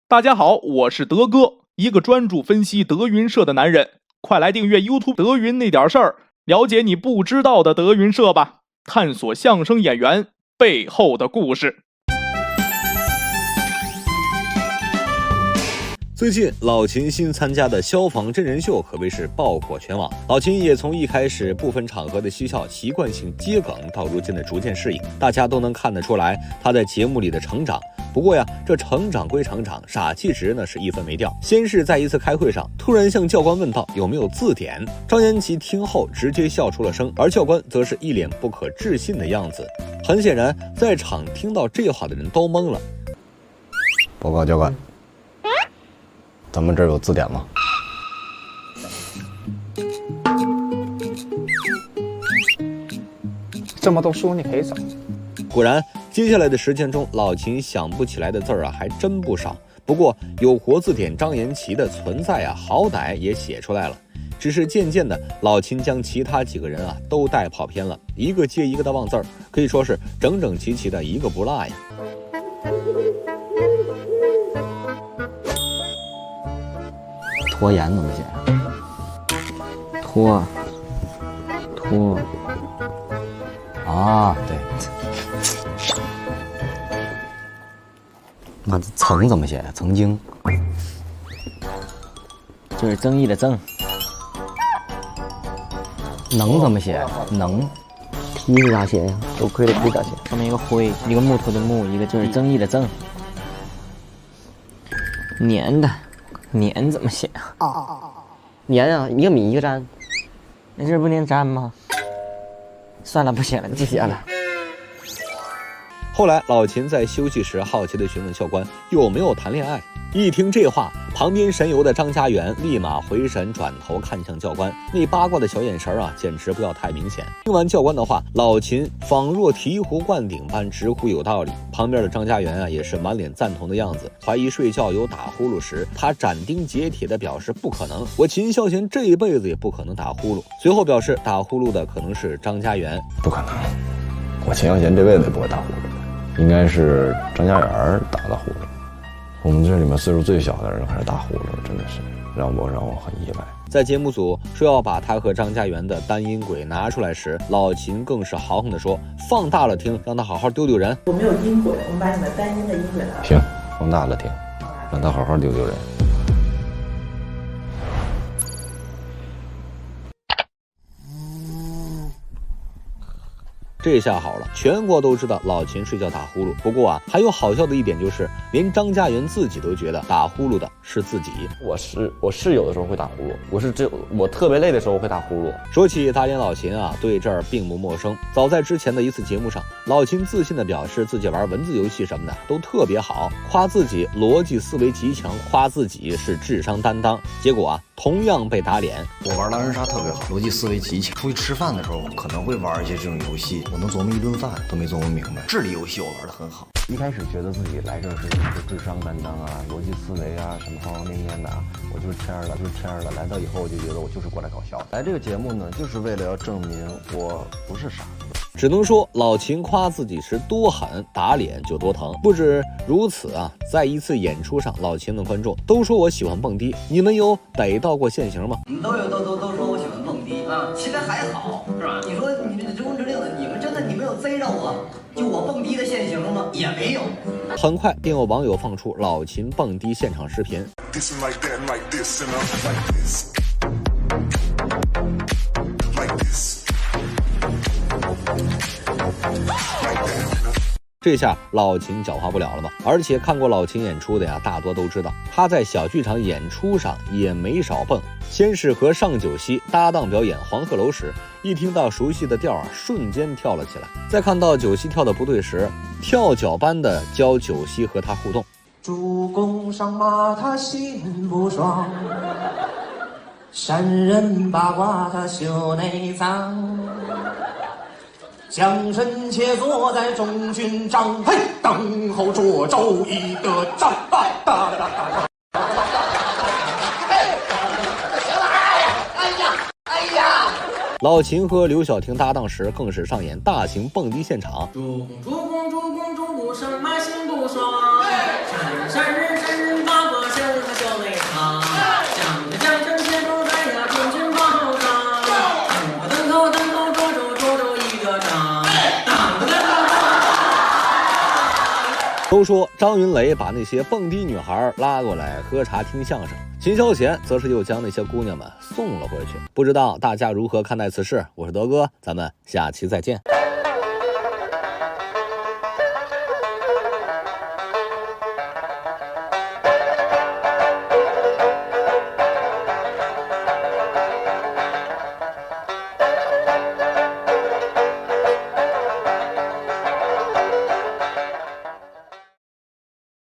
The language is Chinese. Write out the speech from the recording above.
大家好，我是德哥，一个专注分析德云社的男人。快来订阅 YouTube 德云那点事儿，了解你不知道的德云社吧，探索相声演员背后的故事。最近老秦新参加的消防真人秀可谓是爆火全网，老秦也从一开始部分场合的嬉笑习惯性接梗，到如今的逐渐适应，大家都能看得出来他在节目里的成长。不过呀，这成长归成长，傻气值呢是一分没掉。先是在一次开会上，突然向教官问道有没有字典，张延齐听后直接笑出了声，而教官则是一脸不可置信的样子。很显然，在场听到这话的人都懵了。报告教官，咱们这儿有字典吗？这么多书你可以找。果然，接下来的时间中，老秦想不起来的字儿还真不少。不过，有活字典张延齐的存在好歹也写出来了。只是渐渐的，老秦将其他几个人都带跑偏了，一个接一个的忘字儿，可以说是整整齐齐的一个不落呀。拖延怎么写？拖啊，对。那曾怎么写？曾经，就是争议的争。能怎么写？能。梯是咋写呀？多亏的亏咋写？上面一个灰，一个木头的木，一个就是争议的争。年的，年怎么写啊？年啊，一个米一个粘。那这不念粘吗？算了，不写了，记写了。后来，老秦在休息时好奇地询问教官有没有谈恋爱。一听这话，旁边神游的张家元立马回神，转头看向教官，那八卦的小眼神简直不要太明显。听完教官的话，老秦仿若醍醐灌顶般直呼有道理。旁边的张家元也是满脸赞同的样子，怀疑睡觉有打呼噜时，他斩钉截铁地表示不可能，我秦孝贤这一辈子也不可能打呼噜。随后表示打呼噜的可能是张家元，不可能，我秦孝贤这辈子也不会打呼噜，应该是张家元打的呼噜。我们这里面岁数最小的人还是打呼噜，真的是让我很意外。在节目组说要把他和张家元的单音轨拿出来时，老秦更是豪横地说：“放大了听，让他好好丢丢人。”我没有音轨，我们把你们单音的音轨拿听，放大了听，让他好好丢丢人。这下好了，全国都知道老秦睡觉打呼噜。不过还有好笑的一点就是，连张家元自己都觉得打呼噜的是自己。我是有的时候会打呼噜，我特别累的时候会打呼噜。说起打脸老秦对这儿并不陌生。早在之前的一次节目上，老秦自信地表示自己玩文字游戏什么的都特别好，夸自己逻辑思维极强，夸自己是智商担当。结果同样被打脸。我玩狼人杀特别好，逻辑思维极强。出去吃饭的时候可能会玩一些这种游戏，我能琢磨一顿饭都没琢磨明白。智力游戏我玩得很好。一开始觉得自己来这儿是智商担当逻辑思维什么方方面面的我就是这样的。来到以后我就觉得我就是过来搞笑。来这个节目呢，就是为了要证明我不是傻子。只能说老秦夸自己时多狠，打脸就多疼。不止如此在一次演出上，老秦的观众都说我喜欢蹦迪，你们有逮到过现行吗？你们都说我喜欢蹦迪其实还好是吧？你说你这中之令的，你们真的你们有贼着我，就我蹦迪的现行吗？也没有。很快便有网友放出老秦蹦迪现场视频。这下老秦狡猾不了了吧？而且看过老秦演出的大多都知道他在小剧场演出上也没少蹦。先是和上九溪搭档表演黄鹤楼时，一听到熟悉的调瞬间跳了起来。再看到九溪跳的不对时，跳脚般的教九溪和他互动。主公上马他心不爽，山人八卦他秀内脏，将身且坐在中军帐，嘿，等候涿州一个战败。老秦和刘晓婷搭档时，更是上演大型蹦迪现场。主公上马心不爽，山人八都说张云雷把那些蹦迪女孩拉过来喝茶听相声，秦霄贤则是又将那些姑娘们送了回去。不知道大家如何看待此事？我是德哥，咱们下期再见。